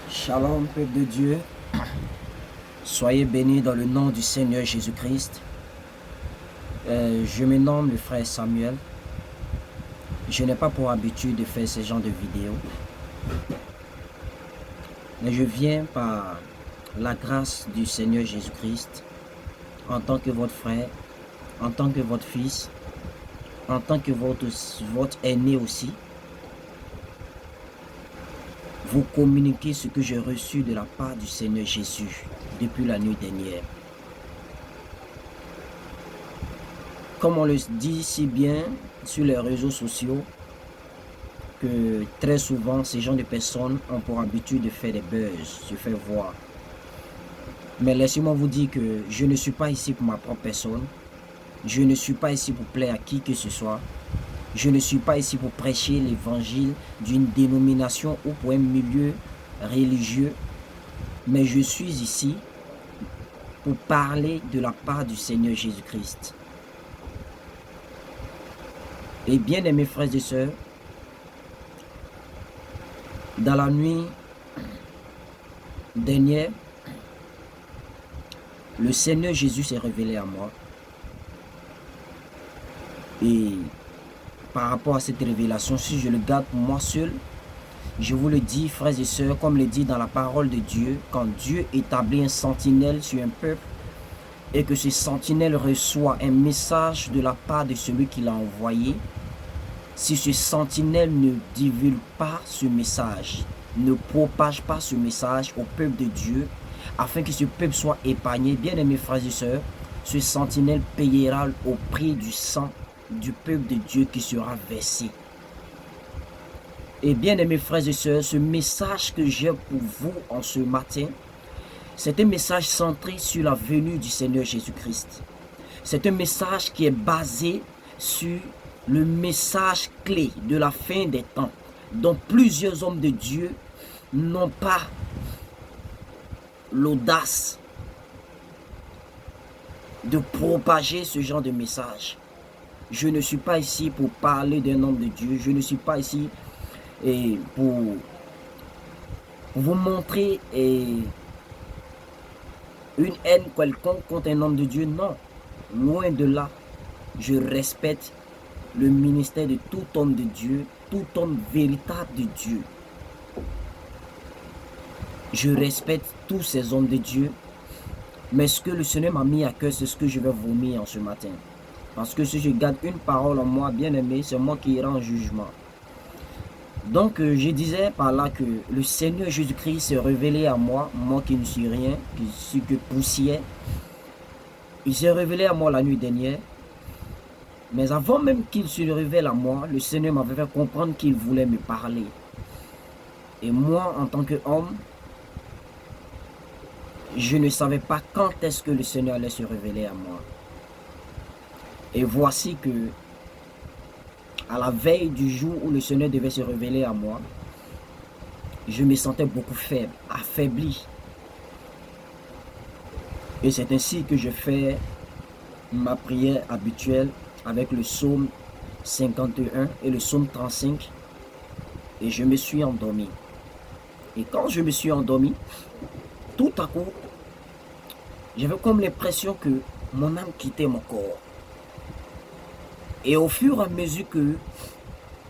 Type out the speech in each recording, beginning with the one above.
Shalom, peuple de Dieu. Soyez bénis dans le nom du Seigneur Jésus-Christ. Je me nomme le frère Samuel. Je n'ai pas pour habitude de faire ce genre de vidéos. Mais je viens par la grâce du Seigneur Jésus-Christ, en tant que votre frère, en tant que votre fils, en tant que votre aîné aussi, vous communiquer ce que j'ai reçu de la part du Seigneur Jésus depuis la nuit dernière. Comme on le dit si bien sur les réseaux sociaux, que très souvent ces gens de personnes ont pour habitude de faire des buzz, se faire voir. Mais laissez-moi vous dire que je ne suis pas ici pour ma propre personne. Je ne suis pas ici pour plaire à qui que ce soit. Je ne suis pas ici pour prêcher l'évangile d'une dénomination ou pour un milieu religieux. Mais je suis ici pour parler de la part du Seigneur Jésus-Christ. Et bien aimés frères et sœurs, dans la nuit dernière, le Seigneur Jésus s'est révélé à moi. Et par rapport à cette révélation, si je le garde pour moi seul, je vous le dis, frères et sœurs, comme le dit dans la parole de Dieu, quand Dieu établit un sentinelle sur un peuple et que ce sentinelle reçoit un message de la part de celui qui l'a envoyé, si ce sentinelle ne divulgue pas ce message, ne propage pas ce message au peuple de Dieu, afin que ce peuple soit épargné, bien aimés frères et sœurs, ce sentinelle payera au prix du sang du peuple de Dieu qui sera versé. Et bien aimés frères et sœurs, ce message que j'ai pour vous en ce matin, c'est un message centré sur la venue du Seigneur Jésus-Christ. C'est un message qui est basé sur le message clé de la fin des temps, dont plusieurs hommes de Dieu n'ont pas l'audace de propager ce genre de message. Je ne suis pas ici pour parler d'un homme de Dieu, je ne suis pas ici pour vous montrer une haine quelconque contre un homme de Dieu, non. Loin de là, je respecte le ministère de tout homme de Dieu, tout homme véritable de Dieu. Je respecte tous ces hommes de Dieu, mais ce que le Seigneur m'a mis à cœur, c'est ce que je vais vomir en ce matin. Parce que si je garde une parole en moi, bien aimé, c'est moi qui irai en jugement. Donc, je disais par là que le Seigneur Jésus-Christ s'est révélé à moi, moi qui ne suis rien, qui suis que poussière. Il s'est révélé à moi la nuit dernière. Mais avant même qu'il se révèle à moi, le Seigneur m'avait fait comprendre qu'il voulait me parler. Et moi, en tant qu'homme, je ne savais pas quand est-ce que le Seigneur allait se révéler à moi. Et voici que, à la veille du jour où le Seigneur devait se révéler à moi, je me sentais beaucoup faible, affaibli. Et c'est ainsi que je fais ma prière habituelle avec le psaume 51 et le psaume 35. Et je me suis endormi. Et quand je me suis endormi, tout à coup, j'avais comme l'impression que mon âme quittait mon corps. Et au fur et à mesure que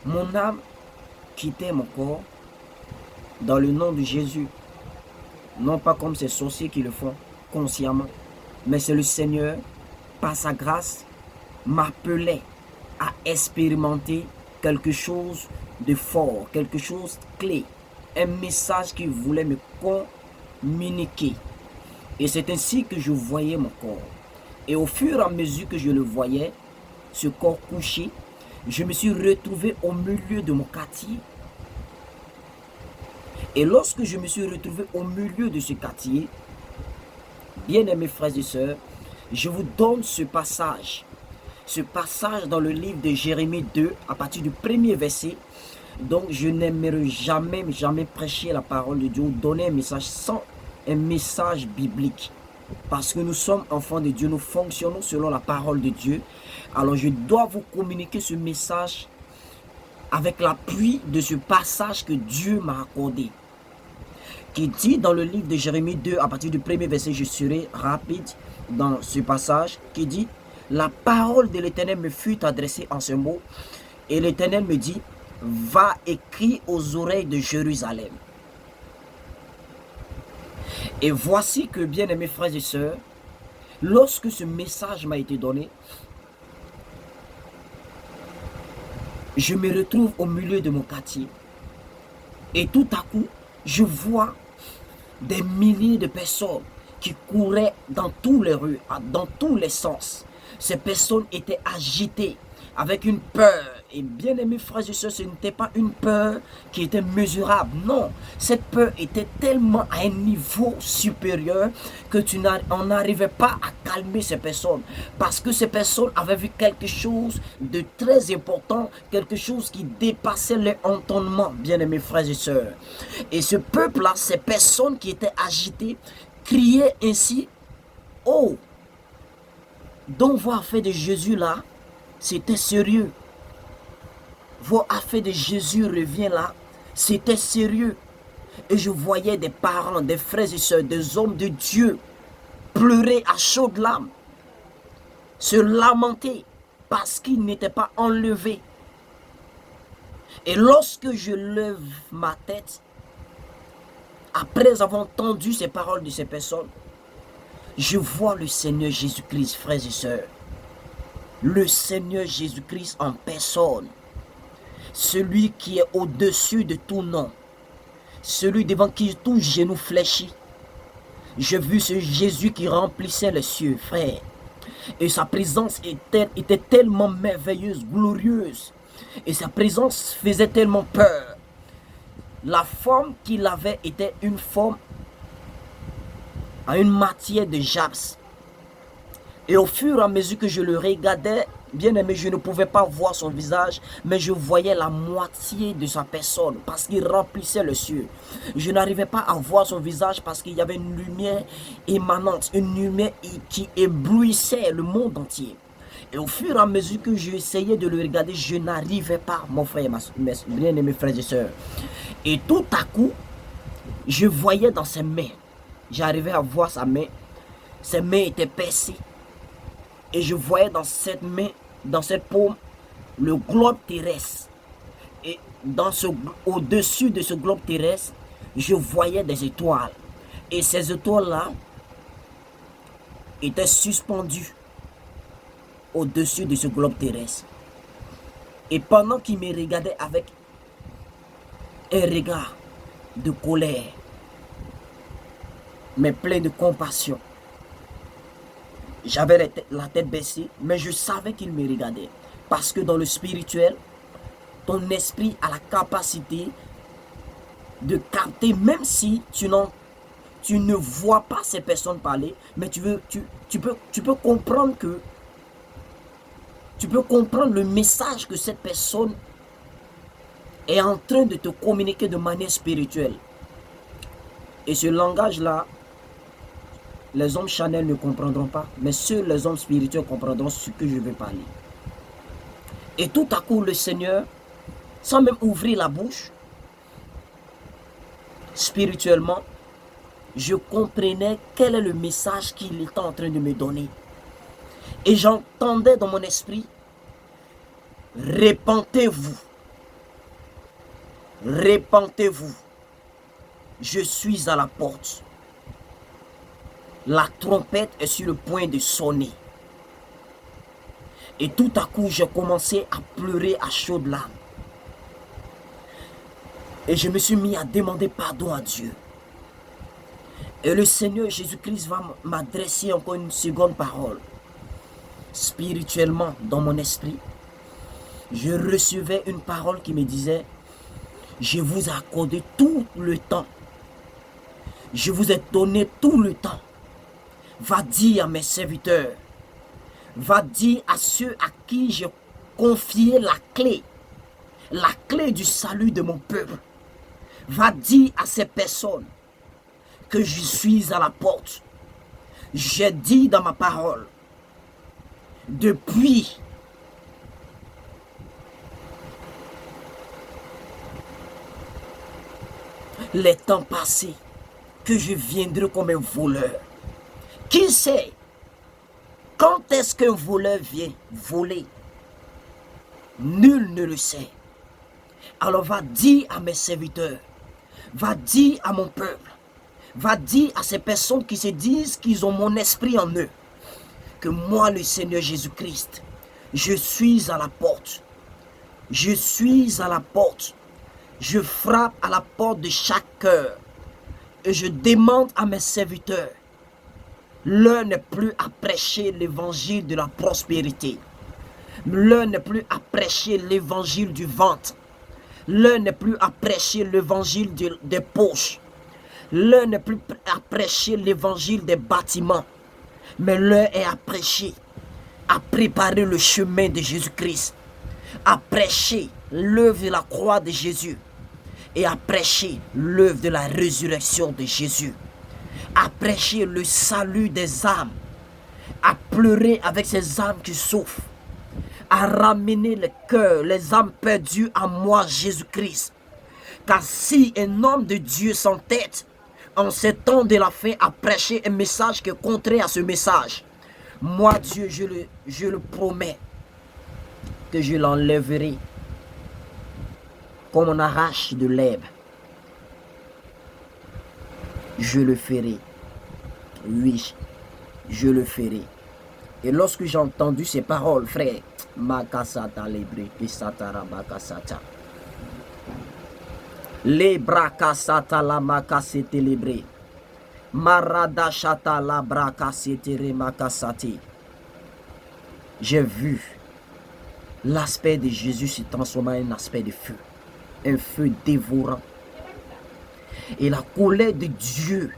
mon âme quittait mon corps, dans le nom de Jésus, non pas comme ces sorciers qui le font consciemment, mais c'est le Seigneur, par sa grâce, m'appelait à expérimenter quelque chose de fort, quelque chose de clé, un message qu'il voulait me communiquer. Et c'est ainsi que je voyais mon corps. Et au fur et à mesure que je le voyais, ce corps couché, je me suis retrouvé au milieu de mon quartier. Et lorsque je me suis retrouvé au milieu de ce quartier, bien aimés frères et sœurs, je vous donne ce passage dans le livre de Jérémie 2, à partir du premier verset. Donc je n'aimerais jamais prêcher la parole de Dieu ou donner un message sans un message biblique. Parce que nous sommes enfants de Dieu, nous fonctionnons selon la parole de Dieu. Alors je dois vous communiquer ce message avec l'appui de ce passage que Dieu m'a accordé. qui dit dans le livre de Jérémie 2, à partir du premier verset, je serai rapide dans ce passage, qui dit, la parole de l'Éternel me fut adressée en ce mot, et l'Éternel me dit, va écrire aux oreilles de Jérusalem. Et voici que, bien-aimés frères et sœurs, lorsque ce message m'a été donné, je me retrouve au milieu de mon quartier. Et tout à coup, je vois des milliers de personnes qui couraient dans tous les rues, dans tous les sens. Ces personnes étaient agitées avec une peur. Et bien aimés frères et sœurs, ce n'était pas une peur qui était mesurable. Non, cette peur était tellement à un niveau supérieur que on n'arrivait pas à calmer ces personnes. Parce que ces personnes avaient vu quelque chose de très important, quelque chose qui dépassait leur entendement, bien aimés frères et sœurs. Et ce peuple-là, ces personnes qui étaient agitées, criaient ainsi, oh, donc vos affaires de Jésus là, c'était sérieux. Vos affaires de Jésus revient là, c'était sérieux. Et je voyais des parents, des frères et sœurs, des hommes de Dieu pleurer à chaudes larmes, se lamenter parce qu'ils n'étaient pas enlevés. Et lorsque je lève ma tête, après avoir entendu ces paroles de ces personnes, je vois le Seigneur Jésus-Christ, frères et sœurs. Le Seigneur Jésus-Christ en personne. Celui qui est au-dessus de tout nom. Celui devant qui tout genou fléchit. J'ai vu ce Jésus qui remplissait les cieux, frère. Et sa présence était tellement merveilleuse, glorieuse. Et sa présence faisait tellement peur. La forme qu'il avait était une forme à une matière de japs. Et au fur et à mesure que je le regardais, bien aimé, je ne pouvais pas voir son visage, mais je voyais la moitié de sa personne parce qu'il remplissait le ciel. Je n'arrivais pas à voir son visage parce qu'il y avait une lumière émanante, une lumière qui éblouissait le monde entier. Et au fur et à mesure que j'essayais de le regarder, je n'arrivais pas, mon frère, mes bien-aimés frères et sœurs. Et tout à coup, je voyais dans ses mains, j'arrivais à voir sa main, ses mains étaient percées. Et je voyais dans cette main, dans cette paume, le globe terrestre. Et au-dessus de ce globe terrestre, je voyais des étoiles. Et ces étoiles-là étaient suspendues au-dessus de ce globe terrestre. Et pendant qu'il me regardait avec un regard de colère, mais plein de compassion, j'avais la tête baissée, mais je savais qu'il me regardait. Parce que dans le spirituel, ton esprit a la capacité de capter, même si tu ne vois pas ces personnes parler, mais tu peux comprendre que tu peux comprendre le message que cette personne est en train de te communiquer de manière spirituelle. Et ce langage-là, les hommes charnels ne comprendront pas, mais seuls les hommes spirituels comprendront ce que je veux parler. Et tout à coup, le Seigneur, sans même ouvrir la bouche, spirituellement, je comprenais quel est le message qu'il était en train de me donner. Et j'entendais dans mon esprit, répentez-vous, répentez-vous, je suis à la porte. La trompette est sur le point de sonner. Et tout à coup, j'ai commencé à pleurer à chaudes larmes. Et je me suis mis à demander pardon à Dieu. Et le Seigneur Jésus-Christ va m'adresser encore une seconde parole. Spirituellement, dans mon esprit, je recevais une parole qui me disait, je vous ai accordé tout le temps. Je vous ai donné tout le temps. Va dire à mes serviteurs, va dire à ceux à qui j'ai confié la clé du salut de mon peuple. Va dire à ces personnes que je suis à la porte. J'ai dit dans ma parole, depuis les temps passés, que je viendrai comme un voleur? Qui sait quand est-ce qu'un voleur vient voler? Nul ne le sait. Alors va dire à mes serviteurs, va dire à mon peuple, va dire à ces personnes qui se disent qu'ils ont mon esprit en eux, que moi, le Seigneur Jésus-Christ, je suis à la porte. Je suis à la porte. Je frappe à la porte de chaque cœur. Et je demande à mes serviteurs, l'heure n'est plus à prêcher l'évangile de la prospérité. L'heure n'est plus à prêcher l'évangile du ventre. L'heure n'est plus à prêcher l'évangile des poches. L'heure n'est plus à prêcher l'évangile des bâtiments. Mais l'heure est à prêcher, à préparer le chemin de Jésus-Christ, à prêcher l'œuvre de la croix de Jésus et à prêcher l'œuvre de la résurrection de Jésus, à prêcher le salut des âmes, à pleurer avec ces âmes qui souffrent, à ramener le cœur, les âmes perdues à moi, Jésus-Christ. Car si un homme de Dieu s'entête en ces temps de la fin à prêcher un message qui est contraire à ce message, moi Dieu, je le promets que je l'enlèverai comme on arrache de l'herbe. Je le ferai. Oui, je le ferai. Et lorsque j'ai entendu ces paroles, frère, Makasata lebre, Pisatara Makasata. Le brakasata la makasete lebre. Marada shata la brakasete remakasate. J'ai vu l'aspect de Jésus se transformer en un aspect de feu. Un feu dévorant. Et la colère de Dieu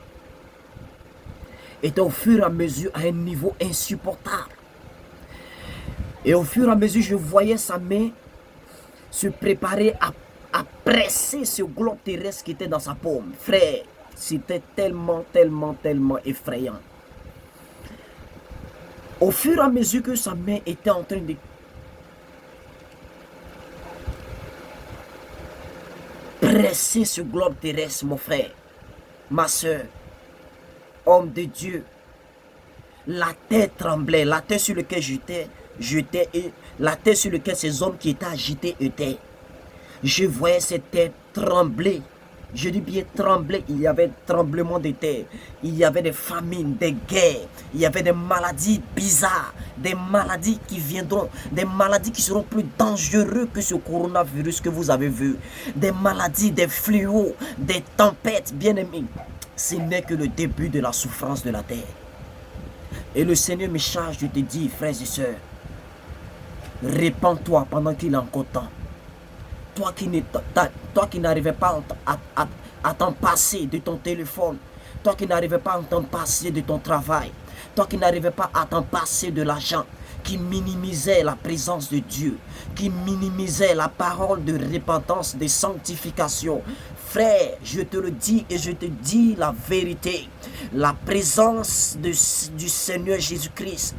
était au fur et à mesure à un niveau insupportable. Et au fur et à mesure, je voyais sa main se préparer à presser ce globe terrestre qui était dans sa paume. Frère, c'était tellement effrayant. Au fur et à mesure que sa main était en train de presser ce globe terrestre, mon frère, ma soeur, homme de Dieu, la terre tremblait, la terre sur laquelle j'étais et la terre sur laquelle ces hommes qui étaient agités étaient. Je voyais cette terre trembler. Je dis bien trembler. Il y avait tremblement de terre. Il y avait des famines, des guerres. Il y avait des maladies bizarres. Des maladies qui viendront. Des maladies qui seront plus dangereuses que ce coronavirus que vous avez vu. Des maladies, des fléaux, des tempêtes, bien aimés. Ce n'est que le début de la souffrance de la terre. Et le Seigneur me charge de te dire, frères et sœurs, répands-toi pendant qu'il est encore temps. Toi qui n'arrivais pas à t'en passer de ton téléphone, toi qui n'arrivais pas à t'en passer de ton travail, toi qui n'arrivais pas à t'en passer de l'argent, qui minimisait la présence de Dieu, qui minimisait la parole de repentance, de sanctification. Frère, je te le dis et je te dis la vérité. La présence du Seigneur Jésus-Christ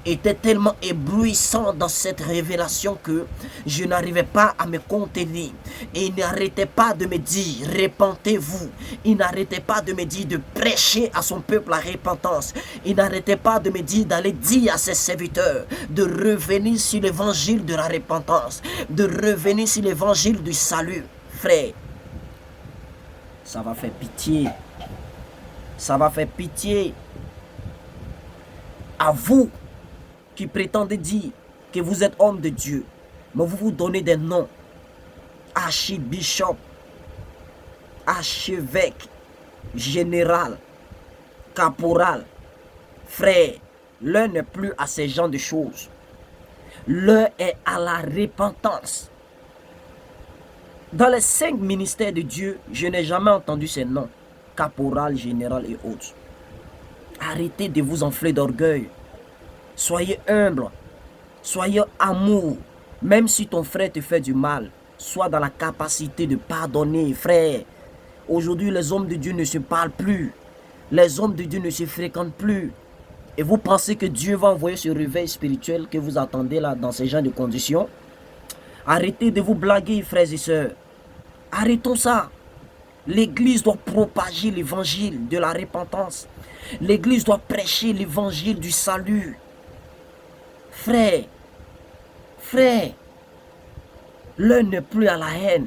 était tellement éblouissante dans cette révélation que je n'arrivais pas à me contenir. Et il n'arrêtait pas de me dire, repentez-vous. Il n'arrêtait pas de me dire de prêcher à son peuple la repentance. Il n'arrêtait pas de me dire d'aller dire à ses serviteurs de revenir sur l'évangile de la repentance, de revenir sur l'évangile du salut. Frère, ça va faire pitié. Ça va faire pitié à vous qui prétendez dire que vous êtes homme de Dieu, mais vous vous donnez des noms. Archibishop, archevêque, général, caporal. Frère, l'heure n'est plus à ces genres de choses. L'heure est à la repentance. Dans les 5 ministères de Dieu, je n'ai jamais entendu ces noms. Caporal, général et autres. Arrêtez de vous enfler d'orgueil. Soyez humble. Soyez amour. Même si ton frère te fait du mal, sois dans la capacité de pardonner, frère. Aujourd'hui, les hommes de Dieu ne se parlent plus. Les hommes de Dieu ne se fréquentent plus. Et vous pensez que Dieu va envoyer ce réveil spirituel que vous attendez là dans ces genres de conditions? Arrêtez de vous blaguer, frères et sœurs. Arrêtons ça. L'église doit propager l'évangile de la repentance. L'église doit prêcher l'évangile du salut. Frère, frère, l'heure n'est plus à la haine.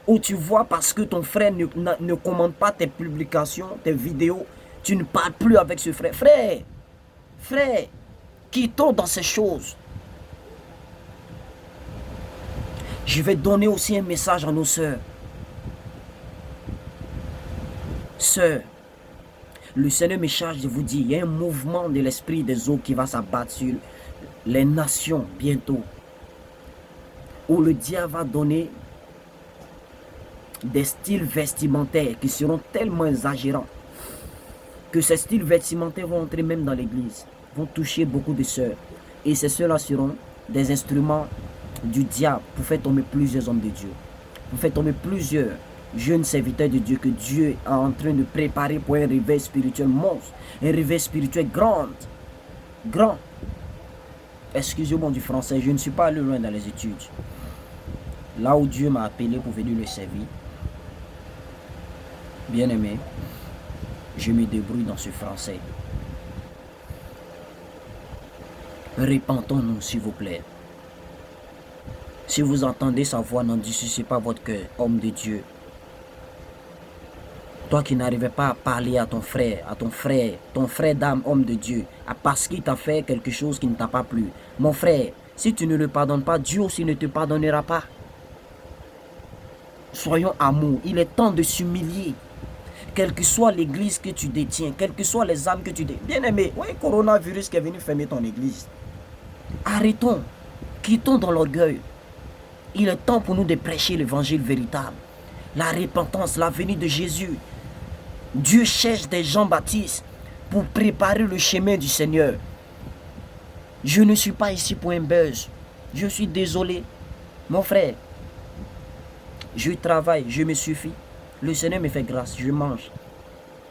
Où tu vois parce que ton frère ne commente pas tes publications, tes vidéos, tu ne parles plus avec ce frère. Frère, frère, quittons dans ces choses. Je vais donner aussi un message à nos sœurs. Sœurs, le Seigneur me charge de vous dire, il y a un mouvement de l'esprit des eaux qui va s'abattre sur les nations bientôt. Où le diable va donner des styles vestimentaires qui seront tellement exagérants que ces styles vestimentaires vont entrer même dans l'église, vont toucher beaucoup de sœurs. Et ces sœurs-là seront des instruments du diable pour faire tomber plusieurs hommes de Dieu, pour faire tomber plusieurs jeunes serviteurs de Dieu que Dieu est en train de préparer pour un réveil spirituel monstre, un réveil spirituel grand. Excusez-moi du français, je ne suis pas allé loin dans les études. Là où Dieu m'a appelé pour venir le servir, bien aimé, je me débrouille dans ce français. Répentons-nous, s'il vous plaît. Si vous entendez sa voix, n'endurcissez pas votre cœur, homme de Dieu. Toi qui n'arrivais pas à parler à ton frère d'âme, homme de Dieu, parce qu'il t'a fait quelque chose qui ne t'a pas plu. Mon frère, si tu ne le pardonnes pas, Dieu aussi ne te pardonnera pas. Soyons amour, il est temps de s'humilier. Quelle que soit l'église que tu détiens, quelles que soient les âmes que tu détiens. Bien aimé, oui, coronavirus qui est venu fermer ton église. Arrêtons, quittons dans l'orgueil. Il est temps pour nous de prêcher l'évangile véritable. La repentance, la venue de Jésus. Dieu cherche des Jean-Baptiste pour préparer le chemin du Seigneur. Je ne suis pas ici pour un buzz. Je suis désolé. Mon frère, je travaille, je me suffis. Le Seigneur me fait grâce, je mange.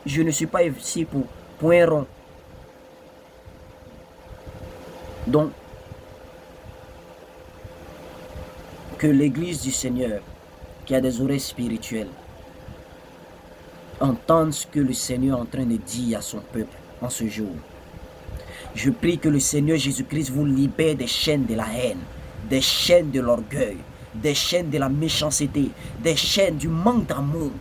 Je ne suis pas ici pour un rond. Donc, que l'église du Seigneur, qui a des oreilles spirituelles, entende ce que le Seigneur est en train de dire à son peuple en ce jour. Je prie que le Seigneur Jésus-Christ vous libère des chaînes de la haine, des chaînes de l'orgueil, des chaînes de la méchanceté, des chaînes du manque d'amour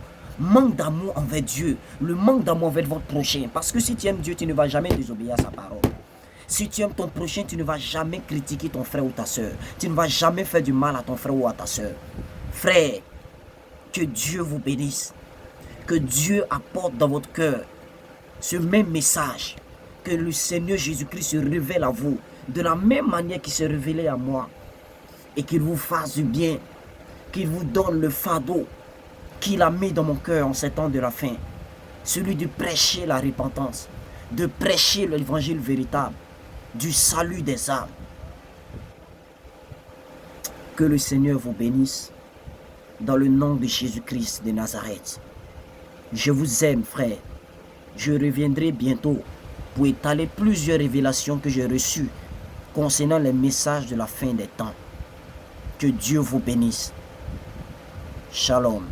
envers Dieu, le manque d'amour envers votre prochain. Parce que si tu aimes Dieu, tu ne vas jamais désobéir à sa parole. Si tu aimes ton prochain, tu ne vas jamais critiquer ton frère ou ta soeur. Tu ne vas jamais faire du mal à ton frère ou à ta soeur. Frère, que Dieu vous bénisse. Que Dieu apporte dans votre cœur ce même message. Que le Seigneur Jésus-Christ se révèle à vous de la même manière qu'il s'est révélé à moi. Et qu'il vous fasse du bien. Qu'il vous donne le fardeau qu'il a mis dans mon cœur en ces temps de la fin. Celui de prêcher la repentance. De prêcher l'évangile véritable. Du salut des âmes. Que le Seigneur vous bénisse. Dans le nom de Jésus-Christ de Nazareth. Je vous aime, frère. Je reviendrai bientôt pour étaler plusieurs révélations que j'ai reçues concernant les messages de la fin des temps. Que Dieu vous bénisse. Shalom.